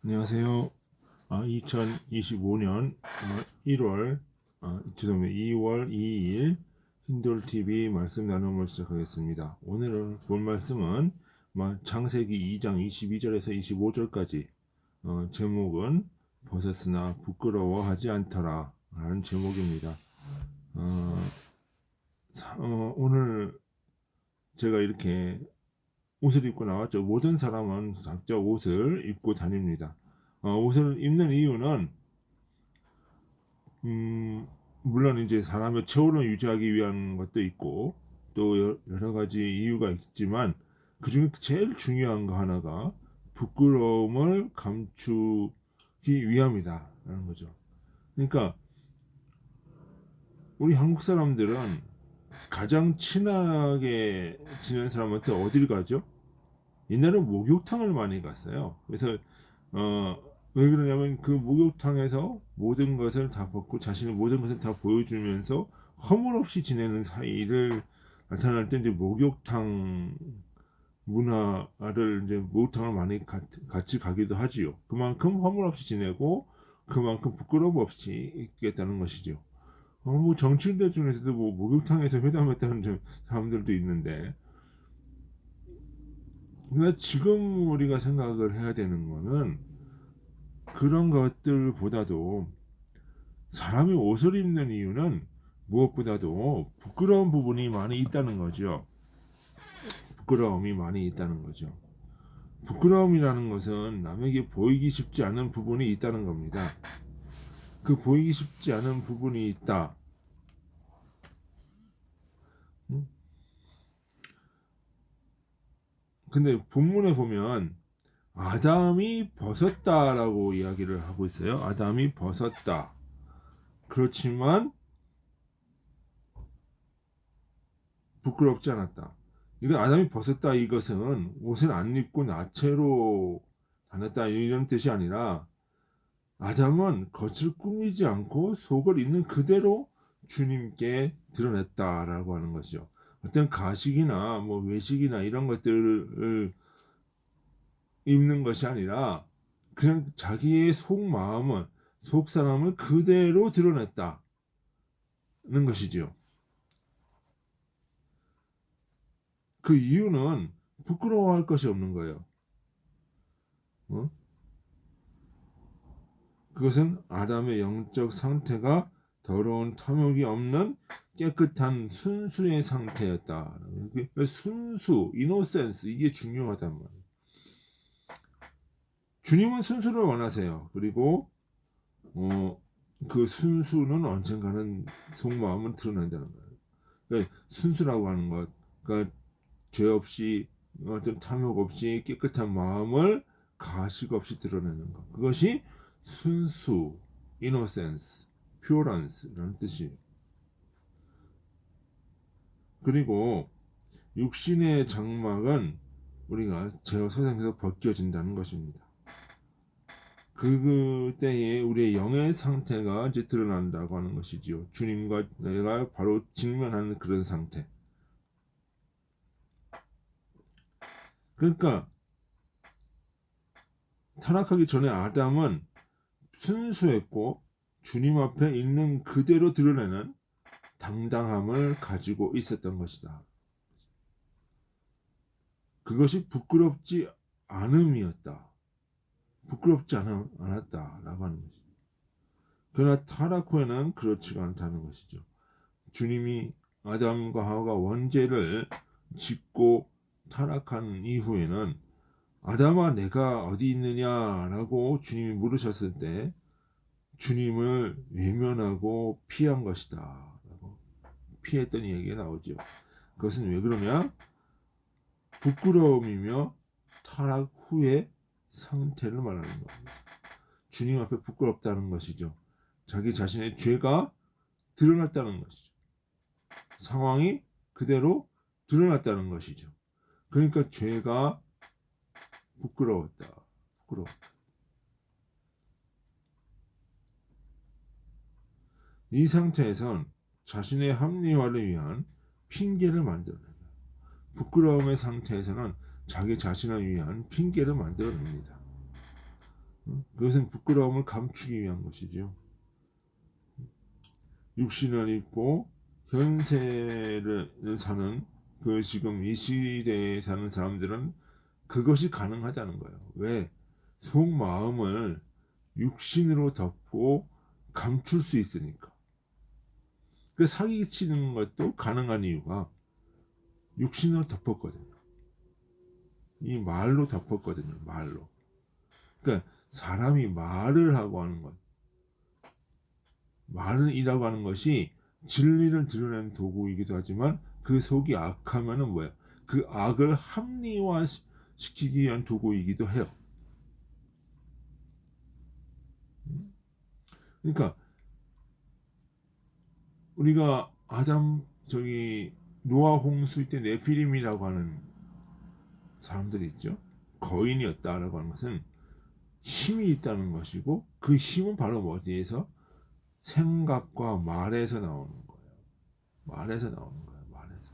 안녕하세요. 2025년 1월, 죄송합니다. 2월 2일 힌돌TV 말씀 나눔을 시작하겠습니다. 오늘 본 말씀은 창세기 2장 22절에서 25절까지, 제목은 벗었으나 부끄러워하지 않더라 라는 제목입니다. 오늘 제가 이렇게 옷을 입고 나왔죠. 모든 사람은 각자 옷을 입고 다닙니다. 옷을 입는 이유는 물론 이제 사람의 체온을 유지하기 위한 것도 있고 또 여러 가지 이유가 있지만 그 중에 제일 중요한 거 하나가 부끄러움을 감추기 위함이다라는 거죠. 그러니까 우리 한국 사람들은 가장 친하게 지내는 사람한테 어딜 가죠? 옛날에 목욕탕을 많이 갔어요. 그래서 왜 그러냐면 그 목욕탕에서 모든 것을 다 벗고 자신의 모든 것을 다 보여주면서 허물없이 지내는 사이를 나타날 때 이제 목욕탕 문화를 이제 목욕탕을 많이 같이 가기도 하지요. 그만큼 허물없이 지내고 그만큼 부끄러움 없이 있겠다는 것이죠. 뭐 정치인들 중에서도 뭐 목욕탕에서 회담했다는 사람들도 있는데, 그러나 지금 우리가 생각을 해야 되는 거는 그런 것들보다도 사람이 옷을 입는 이유는 무엇보다도 부끄러운 부분이 많이 있다는 거죠. 부끄러움이 많이 있다는 거죠. 부끄러움이라는 것은 남에게 보이기 쉽지 않은 부분이 있다는 겁니다. 그 보이기 쉽지 않은 부분이 있다. 근데 본문에 보면 아담이 벗었다라고 이야기를 하고 있어요. 아담이 벗었다. 그렇지만 부끄럽지 않았다. 이건 아담이 벗었다, 이것은 옷을 안 입고 나체로 다녔다 이런 뜻이 아니라 아담은 겉을 꾸미지 않고 속을 있는 그대로 주님께 드러냈다라고 하는 것이죠. 어떤 가식이나 뭐 외식이나 이런 것들을 입는 것이 아니라 그냥 자기의 속마음을, 속사람을 그대로 드러냈다는 것이죠. 그 이유는 부끄러워할 것이 없는 거예요. 그것은 아담의 영적 상태가 더러운 탐욕이 없는 깨끗한 순수의 상태였다. 순수, 이노센스, 이게 중요하단 말이에요. 주님은 순수를 원하세요. 그리고 그 순수는 언젠가는 속마음을 드러낸다는 거예요. 그러니까 순수라고 하는 것, 그러니까 죄 없이 어떤 탐욕 없이 깨끗한 마음을 가식 없이 드러내는 것. 그것이 순수, innocence, purence라는 뜻이에요. 그리고 육신의 장막은 우리가 제어 세상에서 벗겨진다는 것입니다. 그때에 우리의 영의 상태가 이제 드러난다고 하는 것이지요. 주님과 내가 바로 직면하는 그런 상태. 그러니까 타락하기 전에 아담은 순수했고 주님 앞에 있는 그대로 드러내는 당당함을 가지고 있었던 것이다. 그것이 부끄럽지 않음이었다. 부끄럽지 않았다라고 하는 것이죠. 그러나 타락 후에는 그렇지가 않다는 것이죠. 주님이 아담과 하와가 원죄를 짓고 타락한 이후에는 아담아 내가 어디 있느냐라고 주님이 물으셨을 때 주님을 외면하고 피한 것이다 라고 피했던 얘기가 나오죠. 그것은 왜 그러냐? 부끄러움이며 타락 후의 상태를 말하는 겁니다. 주님 앞에 부끄럽다는 것이죠. 자기 자신의 죄가 드러났다는 것이죠. 상황이 그대로 드러났다는 것이죠. 그러니까 죄가 부끄러웠다. 이 상태에선 자신의 합리화를 위한 핑계를 만들어냅니다. 부끄러움의 상태에서는 자기 자신을 위한 핑계를 만들어냅니다. 그것은 부끄러움을 감추기 위한 것이죠. 육신을 입고 현세를 사는 그 지금 이 시대에 사는 사람들은 그것이 가능하다는 거예요. 왜? 속마음을 육신으로 덮고 감출 수 있으니까. 그 사기치는 것도 가능한 이유가 육신으로 덮었거든요. 이 말로 덮었거든요. 말로. 그러니까 사람이 말을 하고 하는 것, 말이라고 하는 것이 진리를 드러내는 도구이기도 하지만 그 속이 악하면은 뭐예요? 그 악을 합리화 시키기 위한 도구이기도 해요. 그러니까 우리가 노아 홍수 때 네피림이라고 하는 사람들이 있죠. 거인이었다라고 하는 것은 힘이 있다는 것이고 그 힘은 바로 어디에서? 생각과 말에서 나오는 거예요. 말에서 나오는 거예요. 말에서.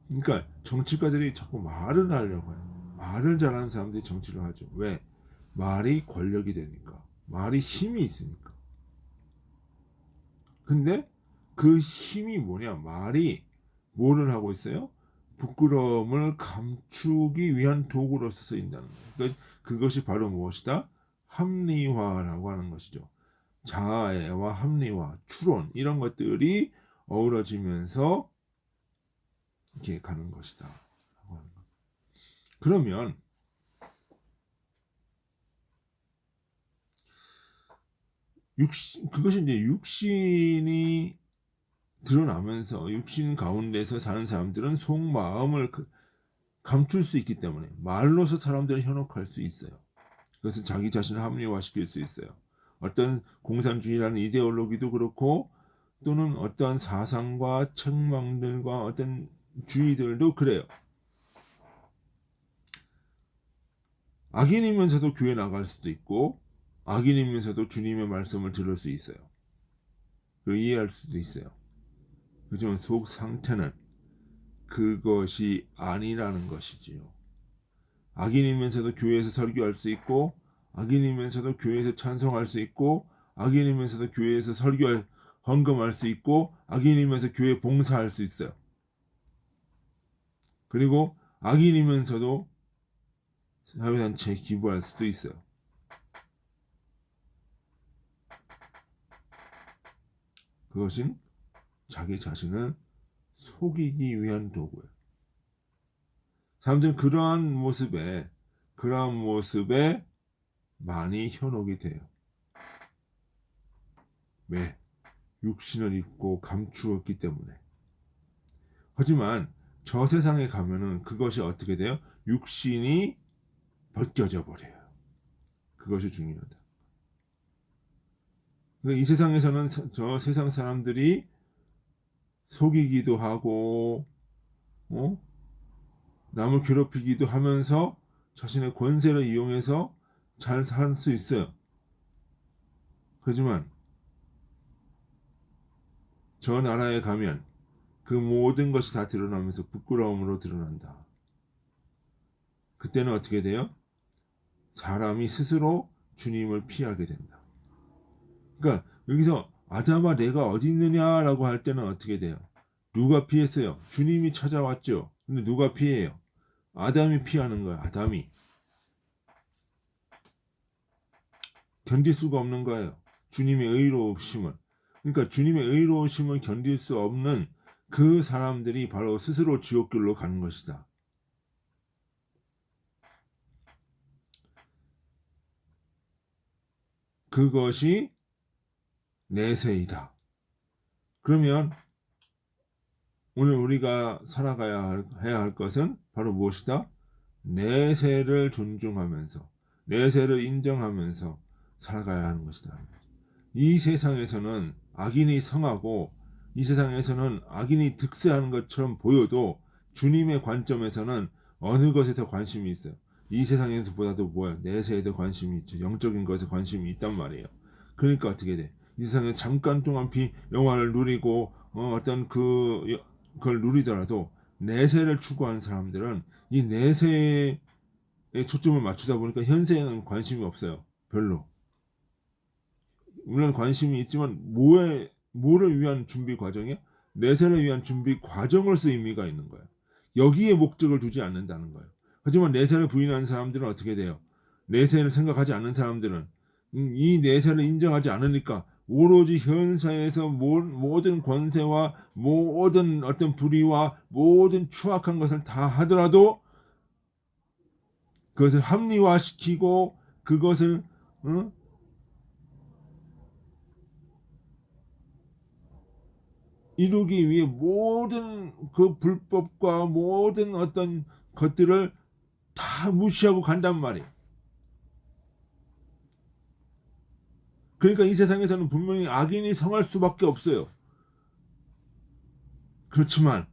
그러니까 정치가들이 자꾸 말을 하려고 해요. 말을 잘하는 사람들이 정치를 하죠. 왜? 말이 권력이 되니까. 말이 힘이 있으니까. 근데 그 힘이 뭐냐? 말이 뭐를 하고 있어요? 부끄러움을 감추기 위한 도구로서 쓰인다는 거예요. 그러니까 그것이 바로 무엇이다? 합리화라고 하는 것이죠. 자아와 합리화, 추론 이런 것들이 어우러지면서 이렇게 가는 것이다. 그러면 그것이 이제 육신이 드러나면서 육신 가운데서 사는 사람들은 속마음을 감출 수 있기 때문에 말로서 사람들을 현혹할 수 있어요. 그것은 자기 자신을 합리화시킬 수 있어요. 어떤 공산주의라는 이데올로기도 그렇고 또는 어떤 사상과 책망들과 어떤 주의들도 그래요. 악인이면서도 교회 나갈 수도 있고 악인이면서도 주님의 말씀을 들을 수 있어요. 이해할 수도 있어요. 그지만 속 상태는 그것이 아니라는 것이지요. 악인이면서도 교회에서 설교할 수 있고 악인이면서도 교회에서 찬송할 수 있고 악인이면서도 교회에서 헌금할 수 있고 악인이면서 교회 봉사할 수 있어요. 그리고 악인이면서도 사회단체에 기부할 수도 있어요. 그것은 자기 자신을 속이기 위한 도구예요. 사람들은 그러한 모습에 많이 현혹이 돼요. 왜? 육신을 입고 감추었기 때문에. 하지만 저 세상에 가면은 그것이 어떻게 돼요? 육신이 벗겨져 버려요. 그것이 중요하다. 그러니까 이 세상에서는 저 세상 사람들이 속이기도 하고, 남을 괴롭히기도 하면서 자신의 권세를 이용해서 잘 살 수 있어요. 하지만 저 나라에 가면 그 모든 것이 다 드러나면서 부끄러움으로 드러난다. 그때는 어떻게 돼요? 사람이 스스로 주님을 피하게 된다. 그러니까 여기서 아담아 내가 어디 있느냐라고 할 때는 어떻게 돼요? 누가 피했어요? 주님이 찾아왔죠. 근데 누가 피해요? 아담이 피하는 거야. 아담이. 견딜 수가 없는 거예요. 주님의 의로우심을. 그러니까 주님의 의로우심을 견딜 수 없는 그 사람들이 바로 스스로 지옥길로 가는 것이다. 그것이 내세이다. 그러면 오늘 우리가 해야 할 것은 바로 무엇이다? 내세를 존중하면서 내세를 인정하면서 살아가야 하는 것이다. 이 세상에서는 악인이 성하고 이 세상에서는 악인이 득세하는 것처럼 보여도 주님의 관점에서는 어느 것에 더 관심이 있어요. 이 세상에서보다도 내세에 더 관심이 있죠. 영적인 것에 관심이 있단 말이에요. 그러니까 어떻게 돼? 이 세상에 잠깐 동안 영화를 누리고 그걸 누리더라도 내세를 추구하는 사람들은 이 내세에 초점을 맞추다 보니까 현세에는 관심이 없어요. 별로. 물론 관심이 있지만 뭐를 위한 준비 과정이야? 내세를 위한 준비 과정으로서 의미가 있는 거예요. 여기에 목적을 두지 않는다는 거예요. 하지만 내세를 부인하는 사람들은 어떻게 돼요? 내세를 생각하지 않는 사람들은 이 내세를 인정하지 않으니까 오로지 현세에서 모든 권세와 모든 어떤 불의와 모든 추악한 것을 다 하더라도 그것을 합리화시키고 그것을 이루기 위해 모든 그 불법과 모든 어떤 것들을 다 무시하고 간단 말이에요. 그러니까 이 세상에서는 분명히 악인이 성할 수밖에 없어요. 그렇지만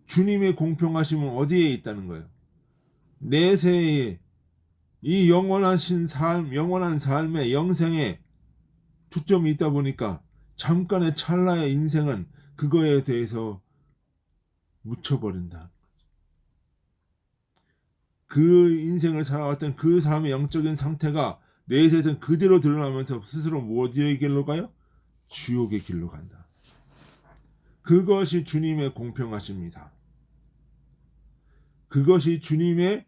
주님의 공평하심은 어디에 있다는 거예요? 내세에 이 영원하신 삶, 영원한 삶의 영생에 초점이 있다 보니까 잠깐의 찰나의 인생은 그거에 대해서 묻혀버린다. 그 인생을 살아왔던 그 사람의 영적인 상태가 내세에서는 그대로 드러나면서 스스로 어디의 길로 가요? 지옥의 길로 간다. 그것이 주님의 공평하십니다. 그것이 주님의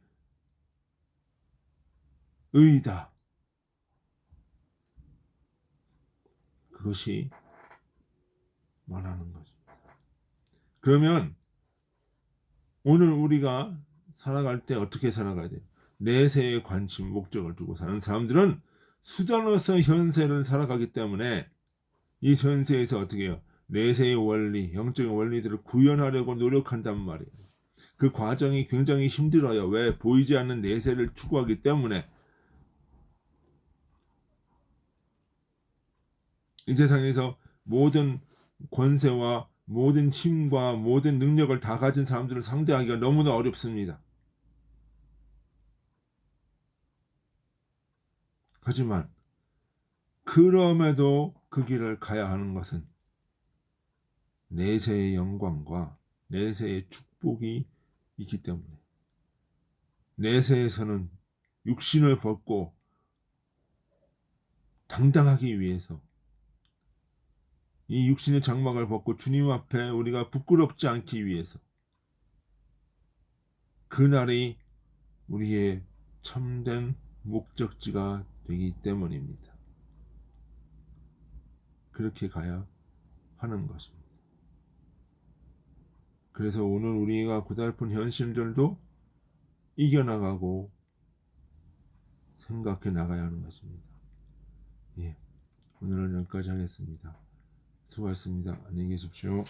의다. 그것이 말하는 거죠. 그러면 오늘 우리가 살아갈 때 어떻게 살아가야 돼요? 내세에 관심, 목적을 두고 사는 사람들은 수단으로서 현세를 살아가기 때문에 이 현세에서 어떻게 해요? 내세의 원리, 영적인 원리들을 구현하려고 노력한단 말이에요. 그 과정이 굉장히 힘들어요. 왜? 보이지 않는 내세를 추구하기 때문에. 이 세상에서 모든 권세와 모든 힘과 모든 능력을 다 가진 사람들을 상대하기가 너무나 어렵습니다. 하지만 그럼에도 그 길을 가야 하는 것은 내세의 영광과 내세의 축복이 있기 때문에 내세에서는 육신을 벗고 당당하기 위해서 이 육신의 장막을 벗고 주님 앞에 우리가 부끄럽지 않기 위해서 그날이 우리의 참된 목적지가 되기 때문입니다. 그렇게 가야 하는 것입니다. 그래서 오늘 우리가 고달픈 현실들도 이겨나가고 생각해 나가야 하는 것입니다. 예, 오늘은 여기까지 하겠습니다. 수고하셨습니다. 안녕히 계십시오.